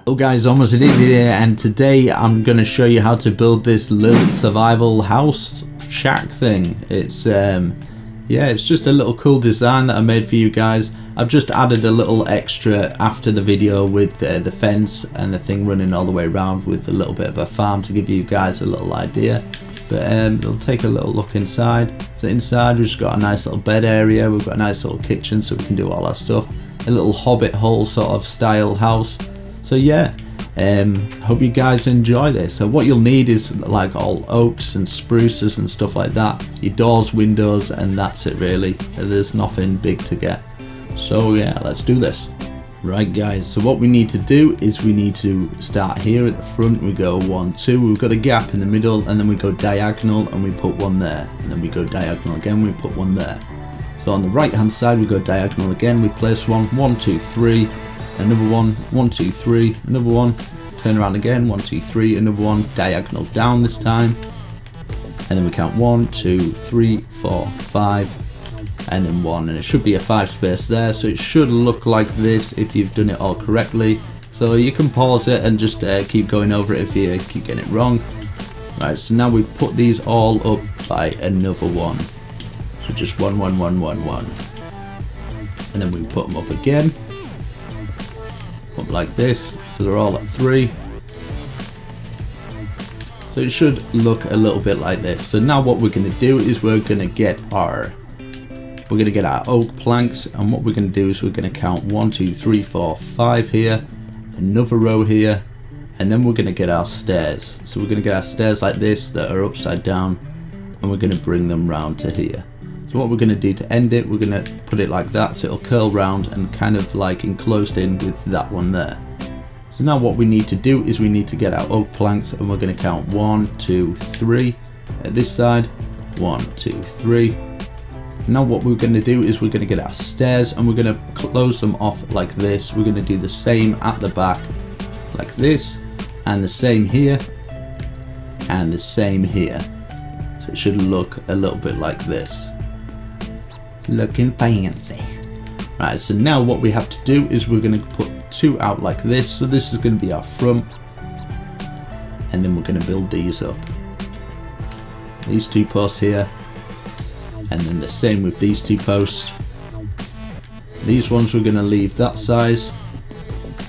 Hello guys, almost an idiot here, and today I'm going to show you how to build this little survival house shack thing. It's it's just a little cool design that I made for you guys. I've just added a little extra after the video with the fence and the thing running all the way around with a little bit of a farm to give you guys a little idea. But we'll take a little look inside. So inside we've just got a nice little bed area, we've got a nice little kitchen so we can do all our stuff. A little hobbit hole sort of style house. So yeah, hope you guys enjoy this. So what you'll need is like all oaks and spruces and stuff like that. Your doors, windows, and that's it really. There's nothing big to get. So yeah, let's do this. Right guys, so what we need to do is we need to start here at the front. We go 1, 2, we've got a gap in the middle, and then we go diagonal and we put one there, and then we go diagonal again, we put one there. So on the right hand side we go diagonal again, we place one, 1, 2, 3, another one, 1, 2, 3, another one, turn around again, 1, 2, 3, another one, diagonal down this time, and then we count 1, 2, 3, 4, 5, and then 1, and it should be a 5 space there, so it should look like this if you've done it all correctly. So you can pause it and just keep going over it if you keep getting it wrong. Right, so now we put these all up by another one, so just 1, 1, 1, 1, 1, and then we put them up again, up like this, so they're all at 3. So it should look a little bit like this. So now what we're going to do is we're going to get our oak planks, and what we're going to do is we're going to count 1, 2, 3, 4, 5 here, another row here, and then we're going to get our stairs. So we're going to get our stairs like this that are upside down, and we're going to bring them round to here. So what we're going to do to end it, we're going to put it like that so it'll curl round and kind of like enclosed in with that one there. So now what we need to do is we need to get our oak planks, and we're going to count 1, 2, 3 at this side, 1, 2, 3. Now what we're going to do is we're going to get our stairs, and we're going to close them off like this. We're going to do the same at the back like this, and the same here, and the same here. So it should look a little bit like this. Looking fancy. Right, so now what we have to do is we're going to put 2 out like this. So this is going to be our front, and then we're going to build these up. These 2 posts here, and then the same with these 2 posts. These ones we're going to leave that size.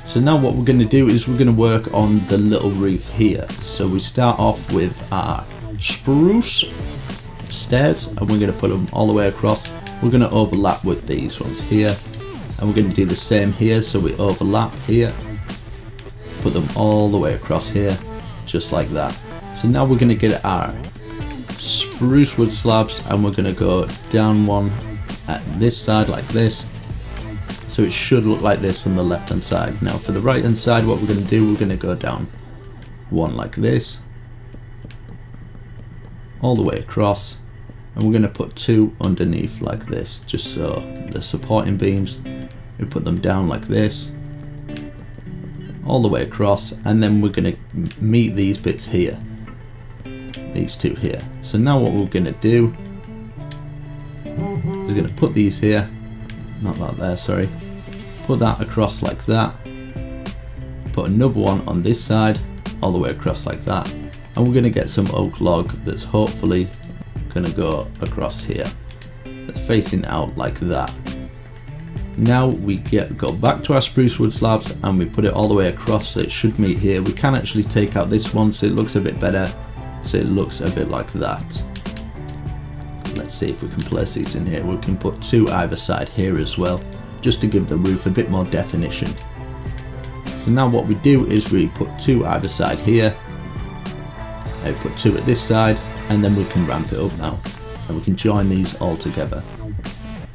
So now what we're going to do is we're going to work on the little roof here. So we start off with our spruce stairs, and we're going to put them all the way across. We're going to overlap with these ones here, and we're going to do the same here. So we overlap here, put them all the way across here, just like that. So now we're going to get our spruce wood slabs, and we're going to go down one at this side like this. So it should look like this on the left hand side. Now for the right hand side, what we're going to do, we're going to go down one like this, all the way across, and we're going to put 2 underneath like this, just so the supporting beams, we put them down like this, all the way across, and then we're going to meet these bits here, these 2 here. So now what we're going to do, we're going to put these here, not that there, sorry, put that across like that, put another one on this side, all the way across like that, and we're going to get some oak log that's hopefully going to go across here, that's facing out like that. Now we go back to our spruce wood slabs, and we put it all the way across so it should meet here. We can actually take out this one so it looks a bit better, so it looks a bit like that. Let's see if we can place these in here. We can put 2 either side here as well, just to give the roof a bit more definition. So now what we do is we put 2 either side here, and we put 2 at this side, and then we can ramp it up now, and we can join these all together.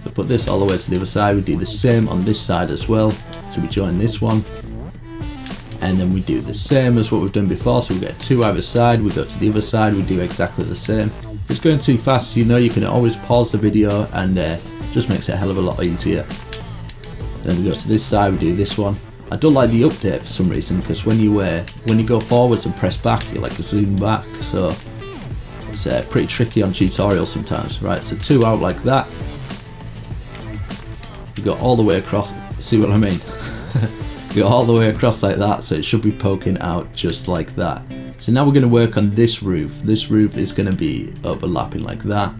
So put this all the way to the other side. We do the same on this side as well, so we join this one, and then we do the same as what we've done before. So we get 2 either side, we go to the other side, we do exactly the same. If it's going too fast, you know, you can always pause the video, and just makes it a hell of a lot easier. Then we go to this side, we do this one. I don't like the update for some reason, because when you go forwards and press back, you like to zoom back, so it's pretty tricky on tutorials sometimes. Right, so 2 out like that. You go all the way across, see what I mean? go all the way across like that, so it should be poking out just like that. So now we're going to work on this roof. This roof is going to be overlapping like that,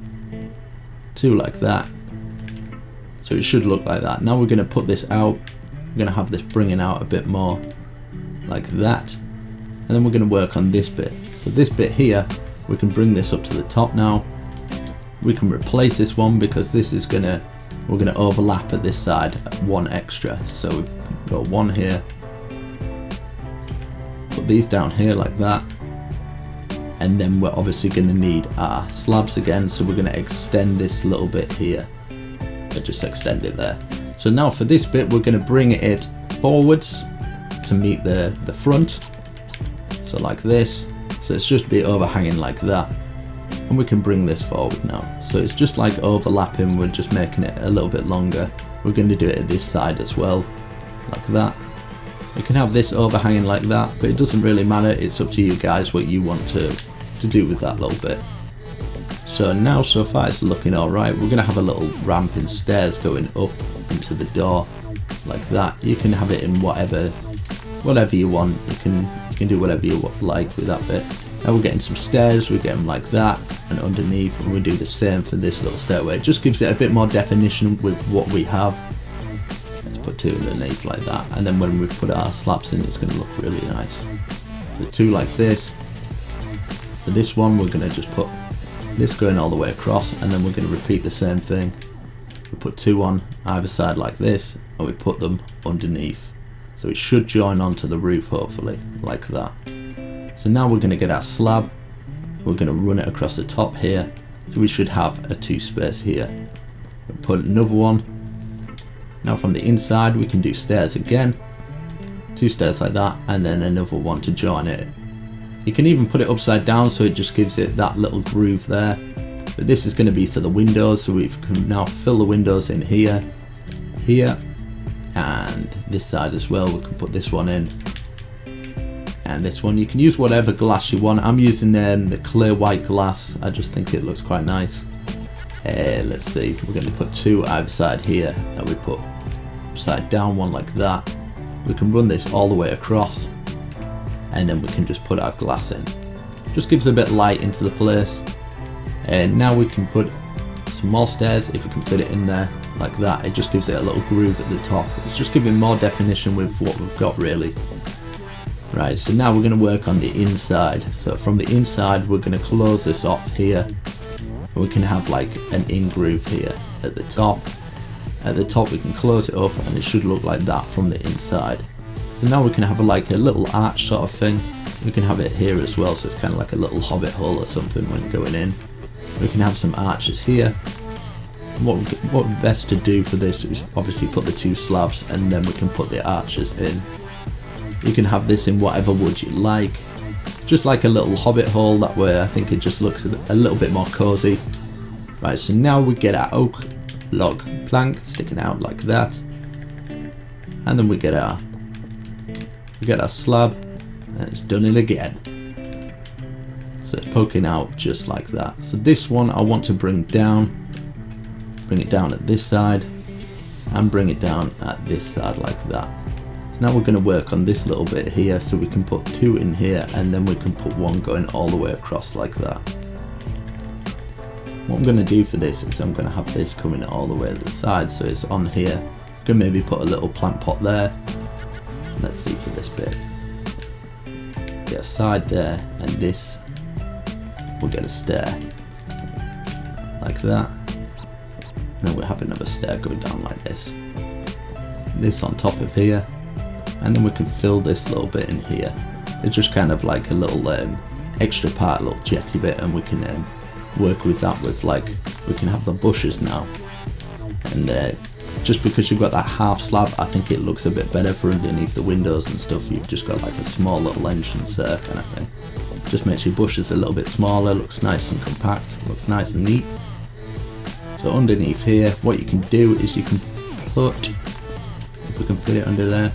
two like that, so it should look like that. Now we're going to put this out. We're going to have this bringing out a bit more like that, and then we're going to work on this bit. So this bit here, we can bring this up to the top now. We can replace this one because this is we're gonna overlap at this side one extra. So we've got one here, put these down here like that, and then we're obviously gonna need our slabs again, so we're gonna extend this little bit here. I just extend it there. So now for this bit, we're gonna bring it forwards to meet the front, so like this. So it's just be overhanging like that, and we can bring this forward now. So it's just like overlapping, we're just making it a little bit longer. We're going to do it at this side as well, like that. We can have this overhanging like that, but it doesn't really matter. It's up to you guys what you want to do with that little bit. So now so far it's looking alright. We're going to have a little ramp and stairs going up into the door like that. You can have it in whatever you want. You can do whatever you like with that bit. Now we're getting some stairs, we get them like that, and underneath, and we do the same for this little stairway. It just gives it a bit more definition with what we have. Let's put two underneath like that, and then when we put our slabs in, it's going to look really nice. So two like this. For this one, we're going to just put this going all the way across, and then we're going to repeat the same thing. We put two on either side like this, and we put them underneath. So it should join onto the roof, hopefully, like that. So now we're going to get our slab, we're going to run it across the top here, so we should have a two space here. We'll put another one. Now from the inside we can do stairs again, two stairs like that, and then another one to join it. You can even put it upside down, so it just gives it that little groove there. But this is going to be for the windows, so we can now fill the windows in here, here, and this side as well. We can put this one in, and this one. You can use whatever glass you want. I'm using the clear white glass. I just think it looks quite nice. Let's see, we're going to put two either side here that we put upside down, one like that. We can run this all the way across, and then we can just put our glass in. Just gives a bit of light into the place. And now we can put some more stairs if we can fit it in there like that. It just gives it a little groove at the top. It's just giving more definition with what we've got, really. Right, so now we're going to work on the inside. So from the inside, we're going to close this off here. And we can have like an in groove here at the top. At the top we can close it up, and it should look like that from the inside. So now we can have like a little arch sort of thing. We can have it here as well, so it's kind of like a little hobbit hole or something when going in. We can have some arches here. What would be best to do for this is obviously put the two slabs, and then we can put the arches in. You can have this in whatever wood you like, just like a little hobbit hole. That way I think it just looks a little bit more cozy. Right, so now we get our oak log plank sticking out like that, and then we get our slab, and it's done it again. So it's poking out just like that. So this one I want to bring it down at this side, and bring it down at this side like that. So now we're going to work on this little bit here, so we can put two in here, and then we can put one going all the way across like that. What I'm going to do for this is I'm going to have this coming all the way to the side, so it's on here. I'm going to maybe put a little plant pot there. Let's see for this bit. Get a side there, and this we'll get a stair like that, and then we'll have another stair going down like this. This on top of here, and then we can fill this little bit in here. It's just kind of like a little extra part, a little jetty bit, and we can work with that with like, we can have the bushes now. And just because you've got that half slab, I think it looks a bit better for underneath the windows and stuff. You've just got like a small little entrance there kind of thing. Just makes your bushes a little bit smaller, looks nice and compact, looks nice and neat. So underneath here, what you can do is you can put, if we can fit it under there,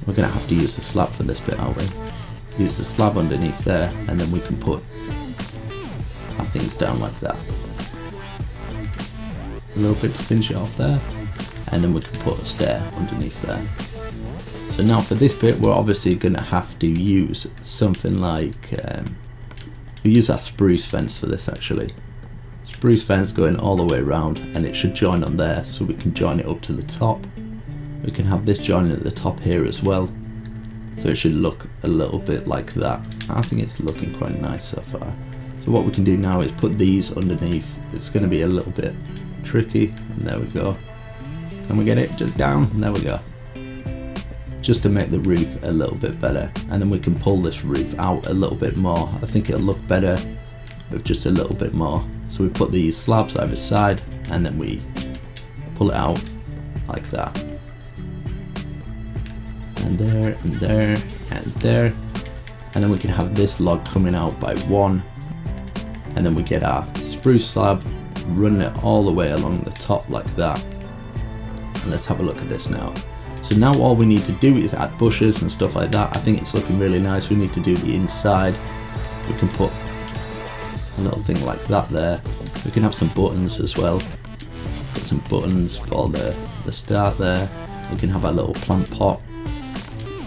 we're going to have to use the slab for this bit, aren't we? Use the slab underneath there, and then we can put our things down like that. A little bit to finish it off there, and then we can put a stair underneath there. So now for this bit, we're obviously going to have to use something like, we use our spruce fence for this actually. Spruce fence going all the way around, and it should join on there, so we can join it up to the top. We can have this joining at the top here as well, so it should look a little bit like that. I think it's looking quite nice so far. So what we can do now is put these underneath. It's going to be a little bit tricky, and there we go. Can we get it just down? And there we go. Just to make the roof a little bit better, and then we can pull this roof out a little bit more. I think it'll look better with just a little bit more. So we put these slabs either side, and then we pull it out like that. And there, and there, and there. And then we can have this log coming out by one. And then we get our spruce slab, running it all the way along the top like that. And let's have a look at this now. So now all we need to do is add bushes and stuff like that. I think it's looking really nice. We need to do the inside. We can put a little thing like that there. We can have some buttons as well. Put some buttons for the start there. We can have a little plant pot.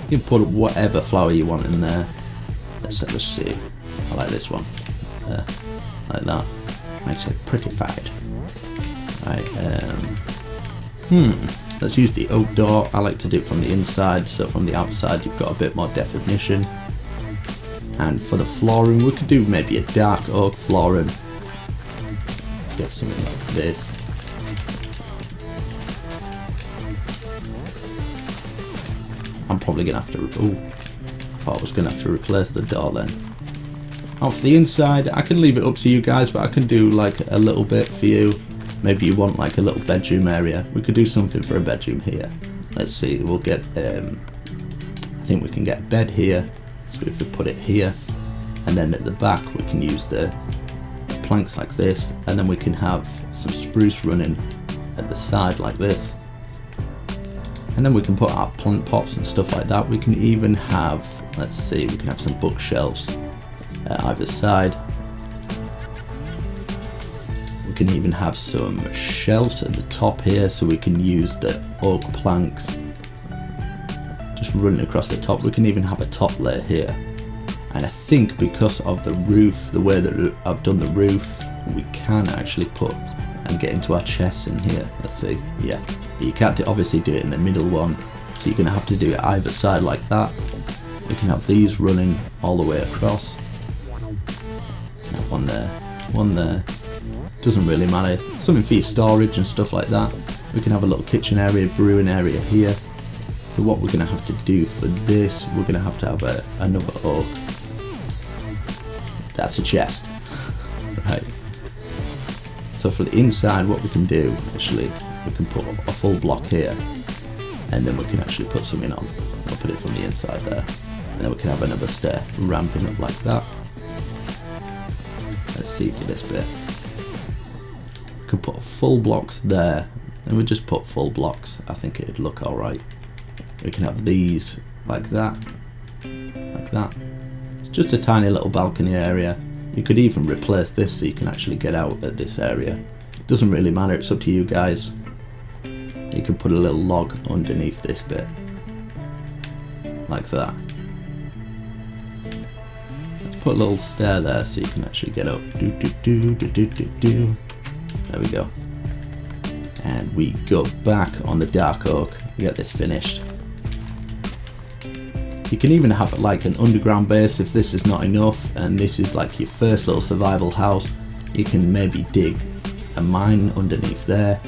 You can put whatever flower you want in there. Let's see. I like this one. Like that. Makes it prettified. Right. Let's use the oak door. I like to do it from the inside, so from the outside you've got a bit more definition. And for the flooring, we could do maybe a dark oak flooring. Get something like this. I'm probably gonna have to. Ooh, I thought I was gonna have to replace the door then. Now for the inside, I can leave it up to you guys, but I can do like a little bit for you. Maybe you want like a little bedroom area. We could do something for a bedroom here. Let's see, we'll get, I think we can get a bed here. So if we put it here, and then at the back we can use the planks like this, and then we can have some spruce running at the side like this. And then we can put our plant pots and stuff like that. We can even have, let's see, we can have some bookshelves at either side. We can even have some shelves at the top here, so we can use the oak planks just running across the top. We can even have a top layer here, and I think because of the roof, the way that I've done the roof, we can actually put and get into our chests in here. Let's see, yeah, but you can't obviously do it in the middle one, so you're gonna have to do it either side like that. We can have these running all the way across. We can have one there, one there. Doesn't really matter. Something for your storage and stuff like that. We can have a little kitchen area, brewing area here. So what we're going to have to do for this, we're going to have another oak. That's a chest. Right. So for the inside, what we can do, actually, we can put a full block here. And then we can actually put something on. I'll put it from the inside there. And then we can have another stair ramping up like that. Let's see for this bit. Could put full blocks there, and we just put full blocks. I think it'd look alright. We can have these like that, like that. It's just a tiny little balcony area. You could even replace this so you can actually get out at this area. It doesn't really matter, it's up to you guys. You can put a little log underneath this bit, like that. Let's put a little stair there so you can actually get up. Do. There we go. And we go back on the dark oak, get this finished. You can even have like an underground base if this is not enough, and this is like your first little survival house. You can maybe dig a mine underneath there,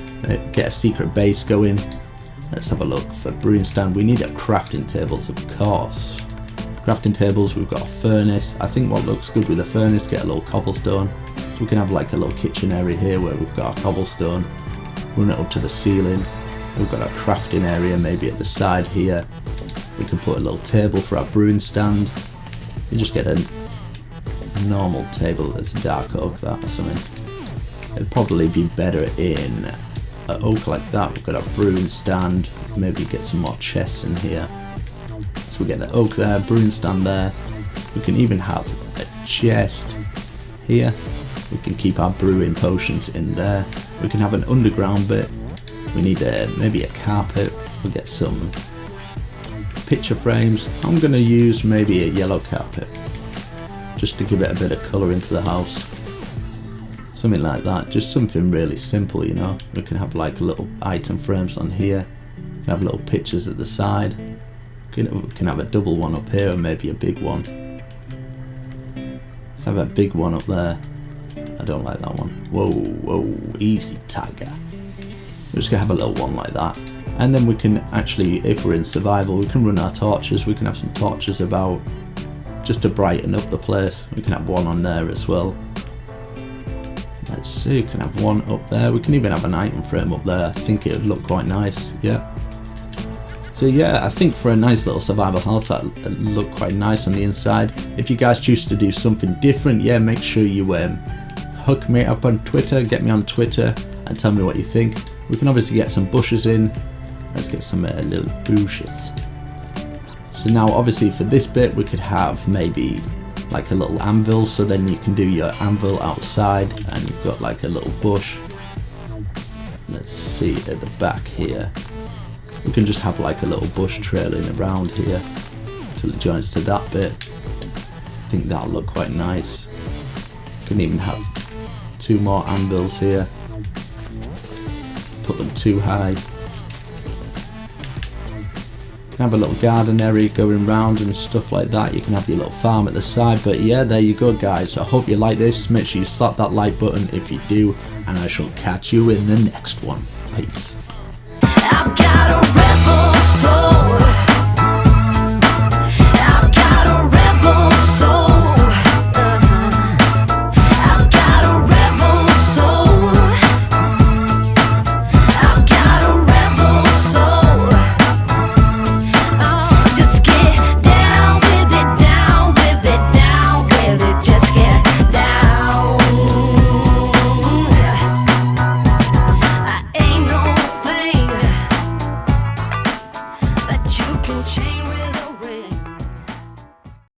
get a secret base going. Let's have a look for brewing stand. We need a crafting tables, of course. Crafting tables, we've got a furnace. I think what looks good with a furnace, get a little cobblestone. We can have like a little kitchen area here where we've got our cobblestone, run it up to the ceiling. We've got our crafting area maybe at the side here. We can put a little table for our brewing stand. You just get a normal table that's dark oak, that or something. It'd probably be better in an oak like that. We've got our brewing stand, maybe get some more chests in here. So we get the oak there, brewing stand there. We can even have a chest here. We can keep our brewing potions in there. We can have an underground bit. We need maybe a carpet. We'll get some picture frames. I'm going to use maybe a yellow carpet just to give it a bit of colour into the house. Something like that, just something really simple, you know. We can have like little item frames on here, we can have little pictures at the side, we can have a double one up here, or maybe a big one. Let's have a big one up there. I don't like that one. Whoa, whoa, easy tiger. We're just gonna have a little one like that. And then we can actually, if we're in survival, we can run our torches. We can have some torches about, just to brighten up the place. We can have one on there as well. Let's see, we can have one up there. We can even have an item frame up there. I think it would look quite nice, yeah. So yeah, I think for a nice little survival house, that look quite nice on the inside. If you guys choose to do something different, yeah, make sure you hook me up on Twitter, get me on Twitter and tell me what you think. We can obviously get some bushes in. Let's get some little bushes. So now obviously for this bit we could have maybe like a little anvil, so then you can do your anvil outside and you've got like a little bush. Let's see at the back here. We can just have like a little bush trailing around here till it joins to that bit. I think that'll look quite nice. Can even have 2 more anvils here. Put them too high. You can have a little garden area going round and stuff like that. You can have your little farm at the side. But yeah, there you go guys. I hope you like this. Make sure you slap that like button if you do, and I shall catch you in the next one. Peace. I've got a rebel soul.